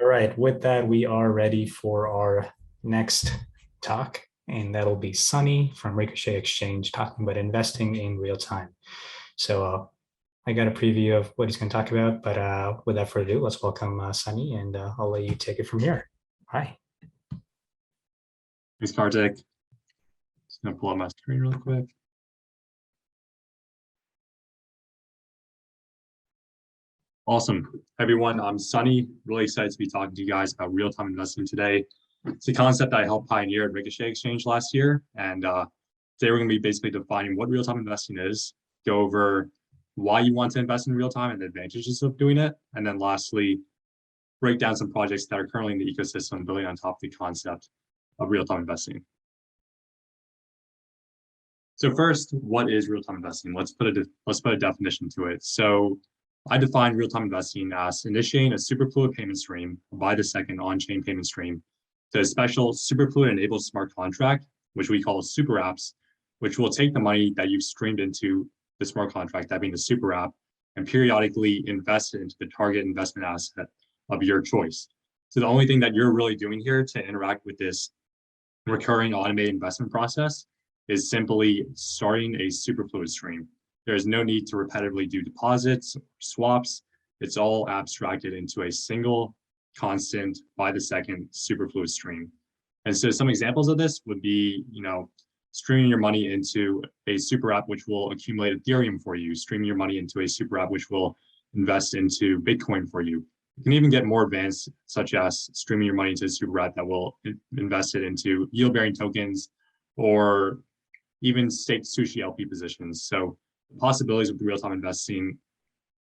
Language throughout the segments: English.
All right, with that, we are ready for our next talk, and that'll be Sunny from Ricochet Exchange talking about investing in real time. So I got a preview of what he's going to talk about, but without further ado, let's welcome Sunny, and I'll let you take it from here. Hi. Thanks, Kartik. Just going to pull up my screen really quick. Awesome. Hey everyone, I'm Sunny. Really excited to be talking to you guys about real-time investing today. It's a concept I helped pioneer at Ricochet Exchange last year. And today we're going to be basically defining what real-time investing is, go over why you want to invest in real-time and the advantages of doing it. And then lastly, break down some projects that are currently in the ecosystem building on top of the concept of real-time investing. So first, what is real-time investing? Let's put a definition to it. So I define real-time investing as initiating a superfluid payment stream, by the second on-chain payment stream, to a special superfluid-enabled smart contract, which we call super apps, which will take the money that you've streamed into the smart contract, that being the super app, and periodically invest it into the target investment asset of your choice. So the only thing that you're really doing here to interact with this recurring automated investment process is simply starting a superfluid stream. There's no need to repetitively do deposits, swaps. It's all abstracted into a single, constant, by the second superfluid stream. And so some examples of this would be, streaming your money into a super app which will accumulate Ethereum for you, streaming your money into a super app which will invest into Bitcoin for you. You can even get more advanced, such as streaming your money into a super app that will invest it into yield-bearing tokens or even staked sushi LP positions. So the possibilities of real-time investing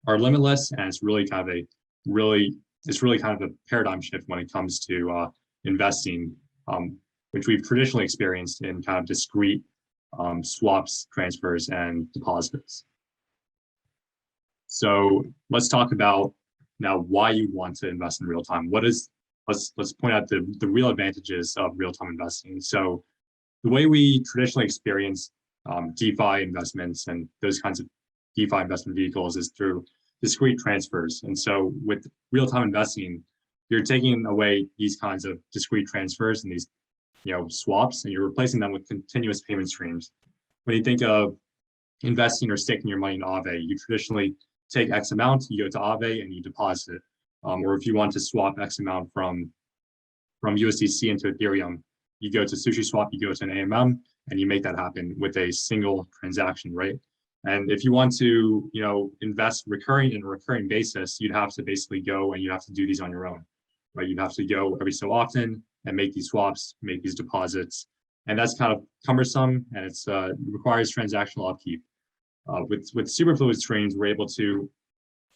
are limitless, and it's really kind of a paradigm shift when it comes to investing, which we've traditionally experienced in kind of discrete swaps, transfers, and deposits. So let's talk about now why you want to invest in real time. Let's point out the real advantages of real-time investing. So the way we traditionally experience DeFi investments and those kinds of DeFi investment vehicles is through discrete transfers. And so with real-time investing, you're taking away these kinds of discrete transfers and these swaps, and you're replacing them with continuous payment streams. When you think of investing or staking your money in Aave, you traditionally take X amount, you go to Aave and you deposit it. Or if you want to swap X amount from USDC into Ethereum, you go to SushiSwap, you go to an AMM, and you make that happen with a single transaction, right? And if you want to, invest in a recurring basis, you'd have to basically go and you have to do these on your own, right? You'd have to go every so often and make these swaps, make these deposits, and that's kind of cumbersome, and it requires transactional upkeep. With superfluid streams, we're able to,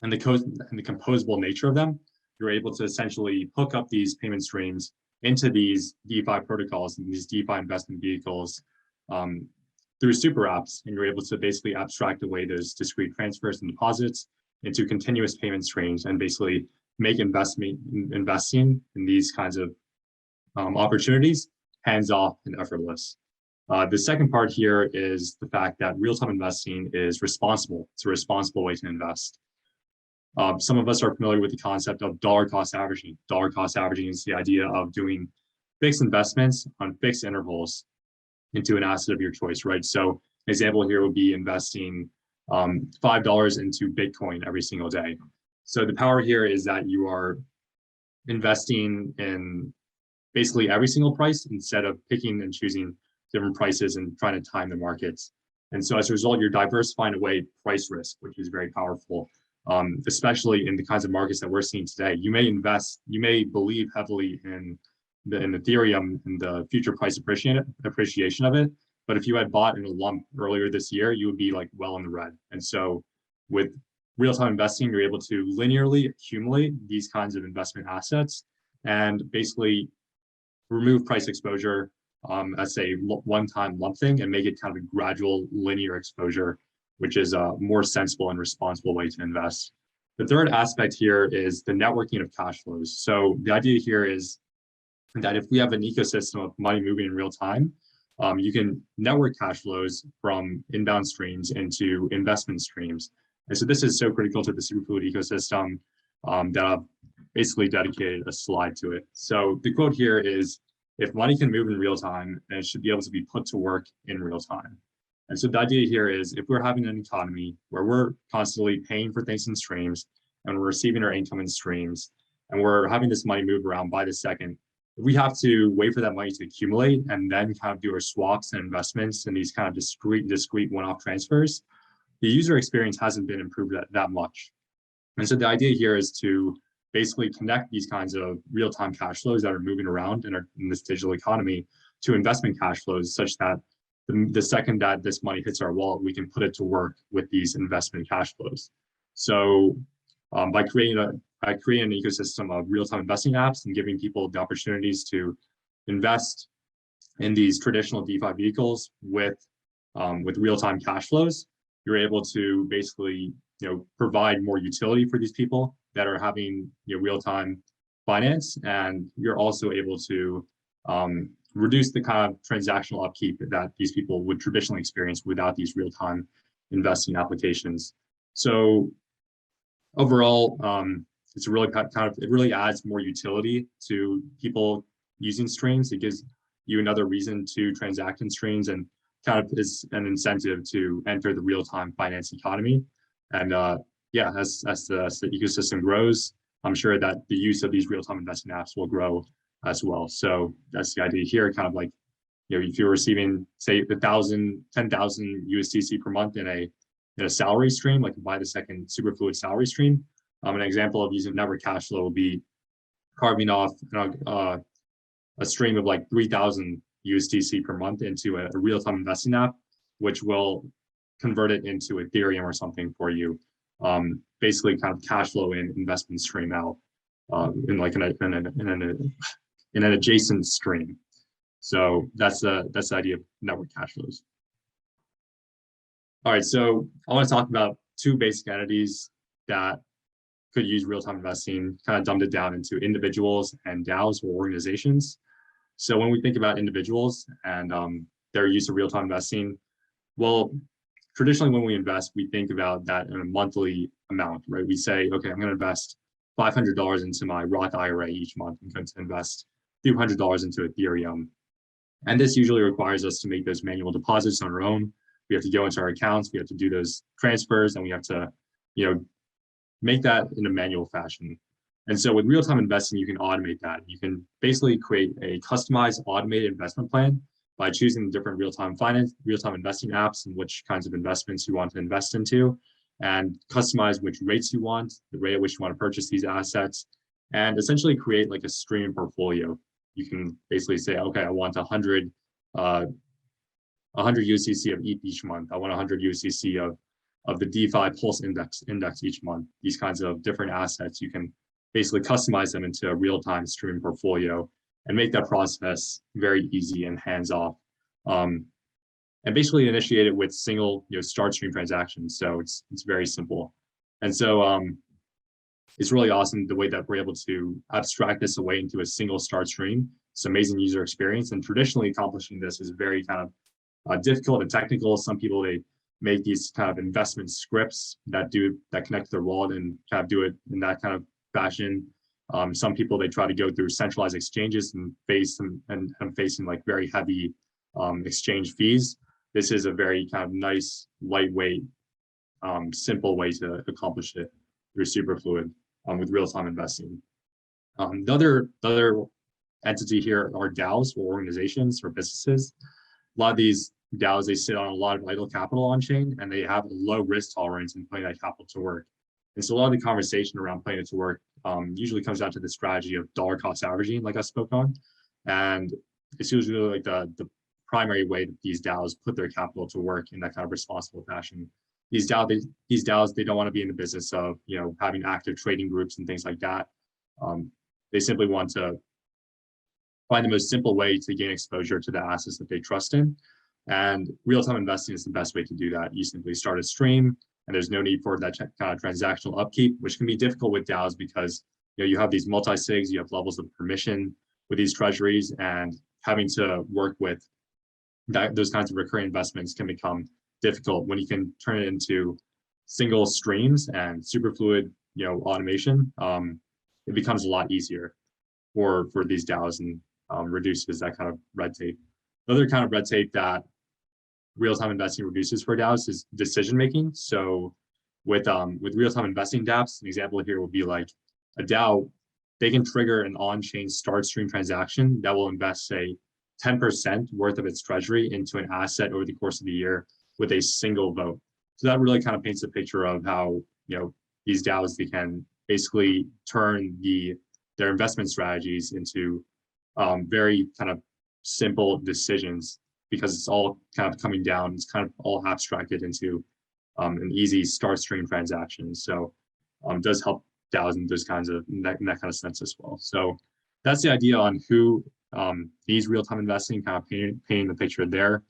and the composable nature of them, you're able to essentially hook up these payment streams into these DeFi protocols and these DeFi investment vehicles through super apps, and you're able to basically abstract away those discrete transfers and deposits into continuous payment streams and basically make investing in these kinds of opportunities hands-off and effortless. The second part here is the fact that real-time investing is responsible. It's a responsible way to invest. Some of us are familiar with the concept of dollar cost averaging. Dollar cost averaging is the idea of doing fixed investments on fixed intervals into an asset of your choice, right? So an example here would be investing $5 into Bitcoin every single day. So the power here is that you are investing in basically every single price instead of picking and choosing different prices and trying to time the markets. And so as a result, you're diversifying away price risk, which is very powerful. Especially in the kinds of markets that we're seeing today. You may believe heavily in Ethereum and the future price appreciation of it, but if you had bought in a lump earlier this year, you would be well in the red. And so with real-time investing, you're able to linearly accumulate these kinds of investment assets and basically remove price exposure as a one-time lump thing and make it kind of a gradual linear exposure, which is a more sensible and responsible way to invest. The third aspect here is the networking of cash flows. So the idea here is that if we have an ecosystem of money moving in real time, you can network cash flows from inbound streams into investment streams. And so this is so critical to the Superfluid ecosystem that basically dedicated a slide to it. So the quote here is, if money can move in real time, then it should be able to be put to work in real time. And so the idea here is, if we're having an economy where we're constantly paying for things in streams and we're receiving our income in streams, and we're having this money move around by the second, we have to wait for that money to accumulate and then kind of do our swaps and investments and these kind of discrete one-off transfers. The user experience hasn't been improved that much. And so the idea here is to basically connect these kinds of real-time cash flows that are moving around in this digital economy to investment cash flows, such that the second that this money hits our wallet, we can put it to work with these investment cash flows. So by creating an ecosystem of real-time investing apps and giving people the opportunities to invest in these traditional DeFi vehicles with real-time cash flows, you're able to basically provide more utility for these people that are having real-time finance, and you're also able to reduce the kind of transactional upkeep that these people would traditionally experience without these real-time investing applications. So overall, it's really it really adds more utility to people using streams. It gives you another reason to transact in streams, and kind of is an incentive to enter the real-time finance economy. And yeah, as the ecosystem grows, I'm sure that the use of these real-time investing apps will grow as well. So that's the idea here, kind of like, if you're receiving, say, 10,000 USDC per month in a salary stream, like buy the second Superfluid salary stream. An example of using network cash flow will be carving off a stream of like 3,000 USDC per month into a real-time investing app, which will convert it into Ethereum or something for you. Basically, kind of cash flow in investment stream out in like in an adjacent stream. So that's the idea of network cash flows. All right, so I want to talk about two basic entities that could use real-time investing, kind of dumbed it down into individuals and DAOs, or organizations. So when we think about individuals and their use of real-time investing, well, traditionally when we invest, we think about that in a monthly amount, right? We say, okay, I'm going to invest $500 into my Roth IRA each month. I'm going to invest $200 into Ethereum. And this usually requires us to make those manual deposits on our own. We have to go into our accounts, we have to do those transfers, and we have to, make that in a manual fashion. And so with real-time investing, you can automate that. You can basically create a customized automated investment plan by choosing the different real-time investing apps and which kinds of investments you want to invest into, and customize which rates you want, the rate at which you want to purchase these assets, and essentially create like a stream portfolio. You can basically say, okay, I want 100 USDC of ETH each month. I want 100 USDC of the DeFi Pulse index each month. These kinds of different assets, you can basically customize them into a real-time stream portfolio and make that process very easy and hands-off. And basically initiate it with single start stream transactions. So it's very simple. And so it's really awesome the way that we're able to abstract this away into a single start stream. It's amazing user experience. And traditionally accomplishing this is very kind of difficult and technical. Some people, they make these kind of investment scripts that connect to their wallet and kind of do it in that kind of fashion. Some people, they try to go through centralized exchanges and facing like very heavy exchange fees. This is a very kind of nice, lightweight, simple way to accomplish it through Superfluid with real-time investing. The other entity here are DAOs, or organizations or businesses. A lot of these DAOs, they sit on a lot of idle capital on chain, and they have a low risk tolerance in putting that capital to work. And so a lot of the conversation around putting it to work usually comes down to the strategy of dollar cost averaging, like I spoke on. And it's usually like the primary way that these DAOs put their capital to work in that kind of responsible fashion. These DAOs, they don't want to be in the business of having active trading groups and things like that. They simply want to find the most simple way to gain exposure to the assets that they trust in. And real-time investing is the best way to do that. You simply start a stream, and there's no need for that kind of transactional upkeep, which can be difficult with DAOs because you have these multi-sigs, you have levels of permission with these treasuries, and having to work with those kinds of recurring investments can become difficult. When you can turn it into single streams and Superfluid automation, it becomes a lot easier for these DAOs and reduces that kind of red tape. The other kind of red tape that real-time investing reduces for DAOs is decision making. So with real-time investing dApps, an example here would be like a DAO, they can trigger an on-chain start stream transaction that will invest, say, 10% worth of its treasury into an asset over the course of the year with a single vote. So that really kind of paints a picture of how, these DAOs, they can basically turn their investment strategies into very kind of simple decisions, because it's all kind of coming down. It's kind of all abstracted into an easy start stream transaction. So it does help DAOs in those kinds of in that kind of sense as well. So that's the idea on who needs real-time investing, kind of painting the picture there.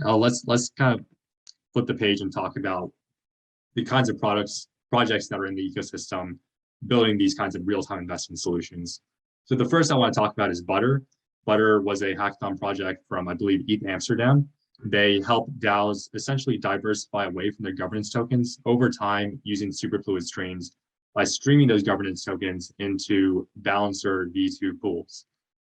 Let's kind of flip the page and talk about the kinds of projects that are in the ecosystem building these kinds of real-time investment solutions. So the first I want to talk about is Butter. Butter was a hackathon project from, I believe, ETH Amsterdam. They help DAOs essentially diversify away from their governance tokens over time using Superfluid streams by streaming those governance tokens into Balancer V2 pools.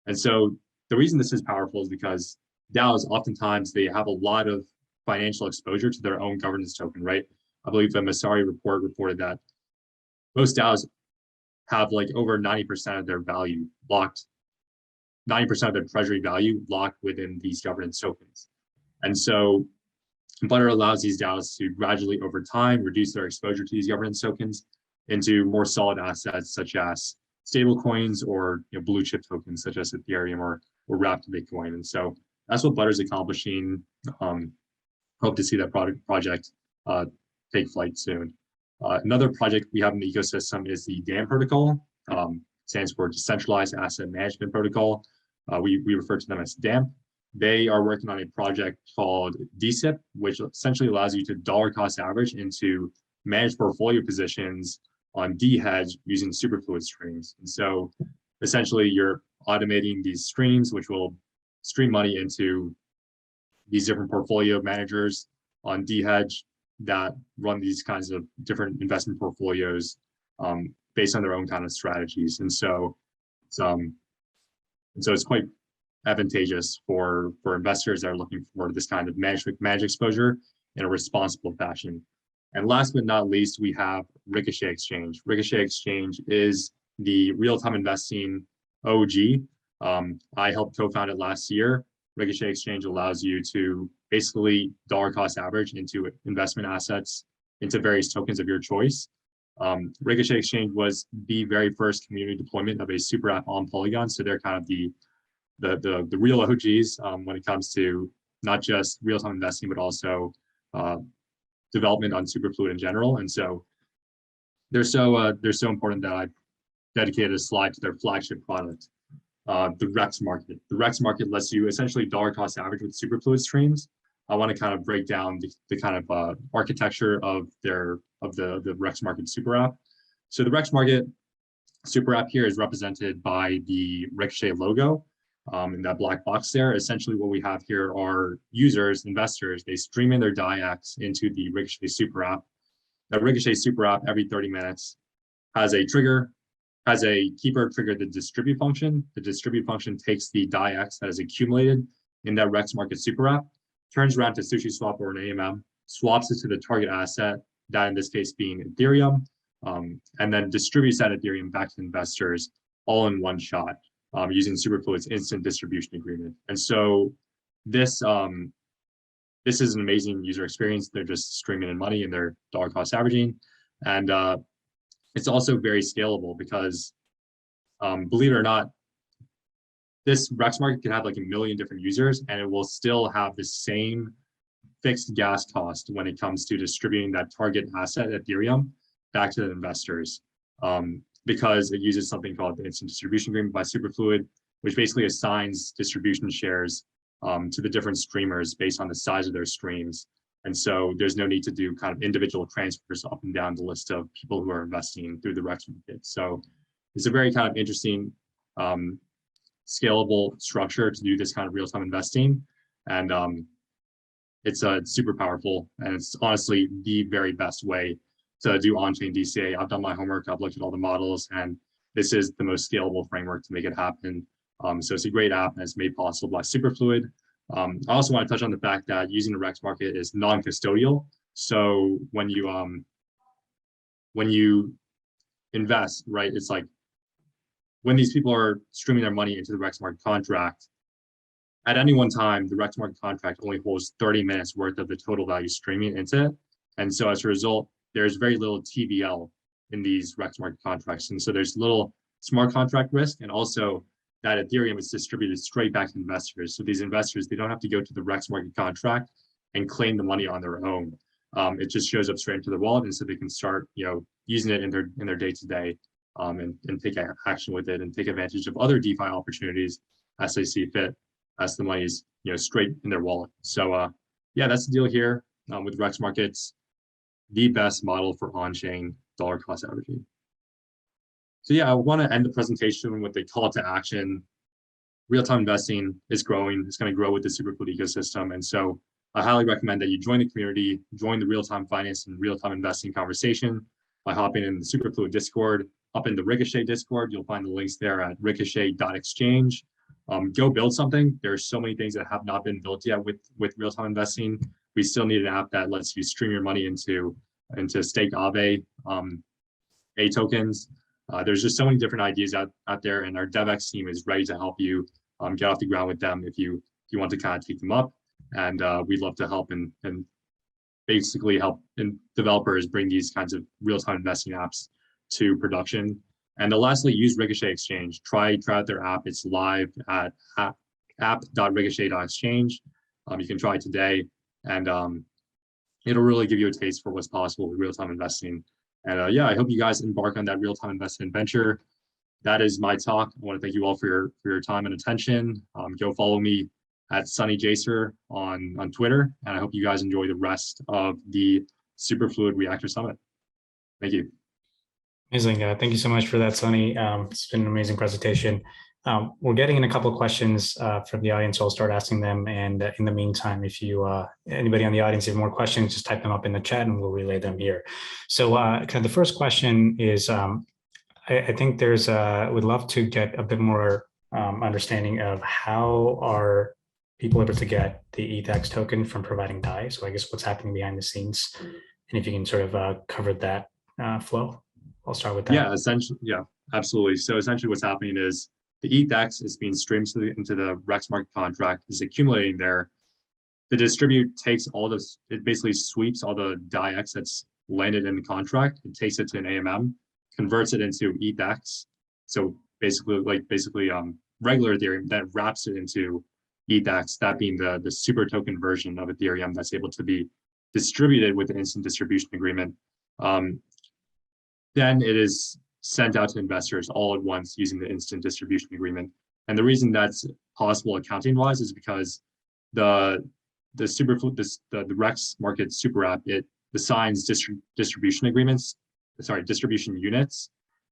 And so the reason this is powerful is because DAOs, oftentimes, they have a lot of financial exposure to their own governance token, right? I believe the Masari report reported that most DAOs have like over 90% of their value locked, 90% of their treasury value locked within these governance tokens. And so Butter allows these DAOs to gradually, over time, reduce their exposure to these governance tokens into more solid assets such as stable coins or blue chip tokens such as Ethereum or wrapped Bitcoin. And so that's what Butter's accomplishing. Hope to see that project take flight soon. Another project we have in the ecosystem is the DAM protocol. Stands for Decentralized Asset Management Protocol. We refer to them as DAMP. They are working on a project called DSIP, which essentially allows you to dollar cost average into managed portfolio positions on DHedge using Superfluid streams. And so essentially you're automating these streams, which will stream money into these different portfolio managers on DHedge that run these kinds of different investment portfolios based on their own kind of strategies. And so it's quite advantageous for investors that are looking for this kind of managed exposure in a responsible fashion. And last but not least, we have Ricochet Exchange. Ricochet Exchange is the real-time investing OG. I helped co-found it last year. Ricochet Exchange allows you to basically dollar cost average into investment assets into various tokens of your choice. Ricochet Exchange was the very first community deployment of a super app on Polygon. So they're kind of the real OGs when it comes to not just real-time investing, but also development on Superfluid in general. And so they're so important that I dedicated a slide to their flagship product, the rexMARKET. The rexMARKET lets you essentially dollar cost average with Superfluid streams. I want to kind of break down the kind of architecture of the rexMARKET super app. So the rexMARKET super app here is represented by the Ricochet logo in that black box there. Essentially what we have here are users, investors, they stream in their DAIX into the Ricochet super app. The Ricochet super app every 30 minutes has a keeper trigger the distribute function. The distribute function takes the DAIX that is accumulated in that rexMARKET super app, turns around to SushiSwap or an AMM, swaps it to the target asset, that in this case being Ethereum, and then distributes that Ethereum back to investors all in one shot using Superfluid's instant distribution agreement. And so this is an amazing user experience. They're just streaming in money and they're dollar cost averaging. And it's also very scalable because believe it or not, this rexMARKET can have like 1 million different users and it will still have the same fixed gas cost when it comes to distributing that target asset Ethereum back to the investors because it uses something called the instant distribution agreement by Superfluid, which basically assigns distribution shares to the different streamers based on the size of their streams. And so there's no need to do kind of individual transfers up and down the list of people who are investing through the rexMARKET. So it's a very kind of interesting scalable structure to do this kind of real-time investing. And it's super powerful. And it's honestly the very best way to do on-chain DCA. I've done my homework, I've looked at all the models, and this is the most scalable framework to make it happen. So it's a great app, and it's made possible by Superfluid. I also want to touch on the fact that using the rexMARKET is non-custodial. So when you invest, right, it's like when these people are streaming their money into the rexMARKET contract, at any one time, the rexMARKET contract only holds 30 minutes worth of the total value streaming into it. And so as a result, there's very little TVL in these rexMARKET contracts. And so there's little smart contract risk, and also that Ethereum is distributed straight back to investors. So these investors, they don't have to go to the rexMARKET contract and claim the money on their own. It just shows up straight into the wallet, and so they can start, using it in their day-to-day, and take action with it and take advantage of other DeFi opportunities as they see fit, as the money is straight in their wallet. So yeah, that's the deal here with rexMARKET's the best model for on-chain dollar cost averaging. So yeah, I want to end the presentation with a call to action. Real-time investing is growing. It's going to grow with the Superfluid ecosystem. And so I highly recommend that you join the community, join the real-time finance and real-time investing conversation by hopping in the Superfluid Discord, up in the Ricochet Discord. You'll find the links there at ricochet.exchange. Go build something. There are so many things that have not been built yet with real-time investing. We still need an app that lets you stream your money into stake Aave A tokens. There's just so many different ideas out there, and our DevX team is ready to help you get off the ground with them if you want to kind of take them up. And we'd love to help and basically help developers bring these kinds of real-time investing apps to production. And lastly, use Ricochet Exchange. Try out their app. It's live at app.ricochet.exchange. You can try it today, and it'll really give you a taste for what's possible with real-time investing. And yeah, I hope you guys embark on that real-time investing adventure. That is my talk. I want to thank you all for your time and attention. Go follow me at Sunny Jaycer on Twitter, and I hope you guys enjoy the rest of the Superfluid Reactor Summit. Thank you. Amazing. Thank you so much for that, Sunny. It's been an amazing presentation. We're getting in a couple of questions from the audience, so I'll start asking them. And in the meantime, if you anybody on the audience have more questions, just type them up in the chat and we'll relay them here. So kind of the first question is, I think there's, would love to get a bit more understanding of how are people able to get the ETH token from providing DAI. So I guess what's happening behind the scenes, and if you can sort of cover that flow. I'll start with that. Yeah, essentially, yeah, absolutely. So essentially what's happening is the ETH is being streamed into the rexMARKET contract, is accumulating there. The distribute takes all this, it basically sweeps all the DAI that's landed in the contract. It takes it to an AMM, converts it into ETH. So basically regular Ethereum, that wraps it into ETH, that being the super token version of Ethereum that's able to be distributed with an instant distribution agreement. Then it is sent out to investors all at once using the instant distribution agreement. And the reason that's possible accounting wise is because the rexMARKET super app, it assigns distribution units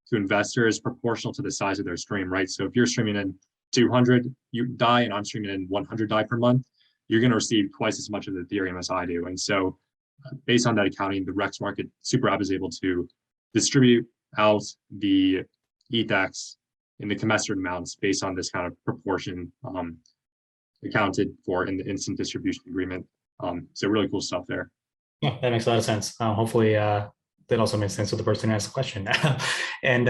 to investors proportional to the size of their stream, right? So if you're streaming in 200 DAI and I'm streaming in 100 DAI per month, you're going to receive twice as much of the Ethereum as I do. And so based on that accounting, the rexMARKET super app is able to distribute out the ETH in the commensurate amounts based on this kind of proportion accounted for in the instant distribution agreement. So really cool stuff there. Yeah, that makes a lot of sense. Hopefully that also makes sense to the person who asked the question. And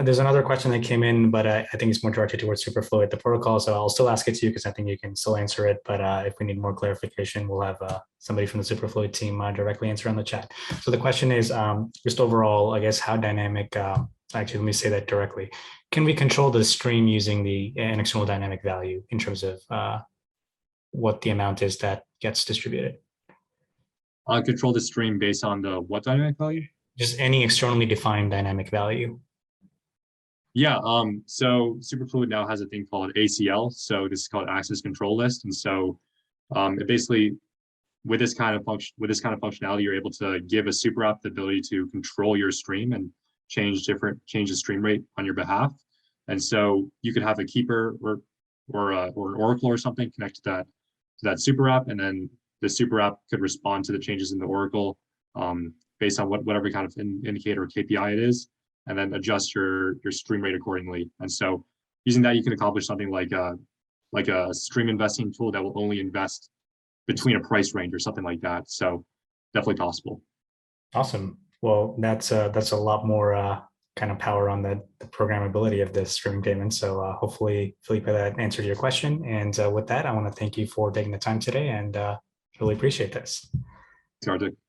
there's another question that came in, but I think it's more directed towards Superfluid, the protocol. So I'll still ask it to you because I think you can still answer it. But if we need more clarification, we'll have somebody from the Superfluid team directly answer on the chat. So the question is just overall, I guess, how dynamic, actually, let me say that directly. Can we control the stream using an external dynamic value in terms of what the amount is that gets distributed? Control the stream based on the what dynamic value? Just any externally defined dynamic value. Yeah, so Superfluid now has a thing called ACL. So this is called access control list. And so it basically, with this kind of functionality, you're able to give a super app the ability to control your stream and change the stream rate on your behalf. And so you could have a keeper or an oracle or something connected to that super app, and then the super app could respond to the changes in the oracle based on whatever kind of indicator or KPI it is. and then adjust your stream rate accordingly. And so using that, you can accomplish something like a stream investing tool that will only invest between a price range or something like that. So definitely possible. Awesome. Well, that's a lot more kind of power on the programmability of this streaming payment. So hopefully, Felipe, that answered your question. And with that, I want to thank you for taking the time today and really appreciate this. Thanks, Arctic.